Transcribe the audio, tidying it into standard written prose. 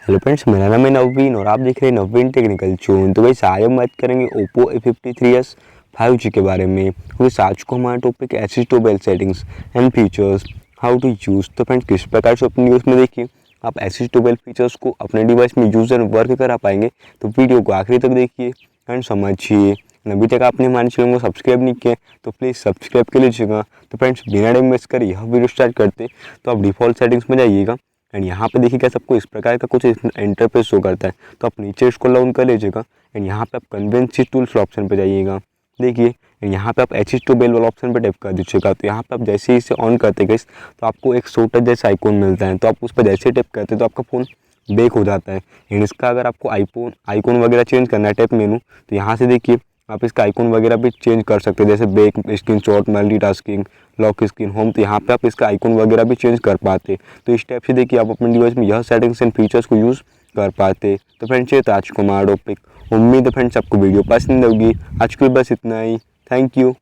Hello friends, मेरा नाम है नवीन और आप देख रहे हैं नवीन टेक्निकल जोन। तो भाई आज हम बात करेंगे ओप्पो A53s 5G के बारे में। तो आज को हमारा टॉपिक है assistive ball settings and features, how to use. तो फ्रेंड्स किस प्रकार से अपनी यूज़ में देखिए आप एसिस्टिव बॉल फीचर्स को अपने डिवाइस में यूज़ एंड वर्क करा पाएंगे। तो वीडियो को आखिरी तक देखिए एंड समझिए। अभी तक आपने हमारे चैनल को सब्सक्राइब नहीं किया तो प्लीज़ सब्सक्राइब कर लीजिएगा। तो फ्रेंड्स बिना टाइम वेस्ट कर यह वीडियो स्टार्ट करते तो आप डिफ़ॉल्ट सेटिंग्स में जाइएगा एंड यहाँ पे देखिएगा सबको इस प्रकार का कुछ इंटरफेस शो करता है। तो आप नीचे इसको डाउन कर लीजिएगा एंड यहाँ पे आप कन्वेंसी टूल्स ऑप्शन पे जाइएगा। देखिए यहाँ पे आप एसिस्टिव बॉल वाला ऑप्शन पे टैप कर दीजिएगा। तो यहाँ पे आप जैसे ही इसे ऑन करते गए तो आपको एक शॉर्टर जैसा आइकॉन मिलता है। तो आप उस पर जैसे ही टैप करते हैं तो आपका फ़ोन बेक हो जाता है। एंड इसका अगर आपको आइकॉन वगैरह चेंज करना है टैप मेनू, तो यहाँ से देखिए आप इसका आइकॉन वगैरह भी चेंज कर सकते हैं, जैसे back screen shot, multitasking, lock screen, home. तो यहाँ पे आप इसका आइकॉन वगैरह भी चेंज कर पाते। तो इस टाइप से देखिए आप अपने डिवाइस में यह सेटिंग्स एंड फीचर्स को यूज़ कर पाते। तो फ्रेंड्स ये था आज को हमारा टॉपिक। उम्मीद है फ्रेंड्स आपको वीडियो पसंद होगी। आज के लिए बस इतना ही। Thank you.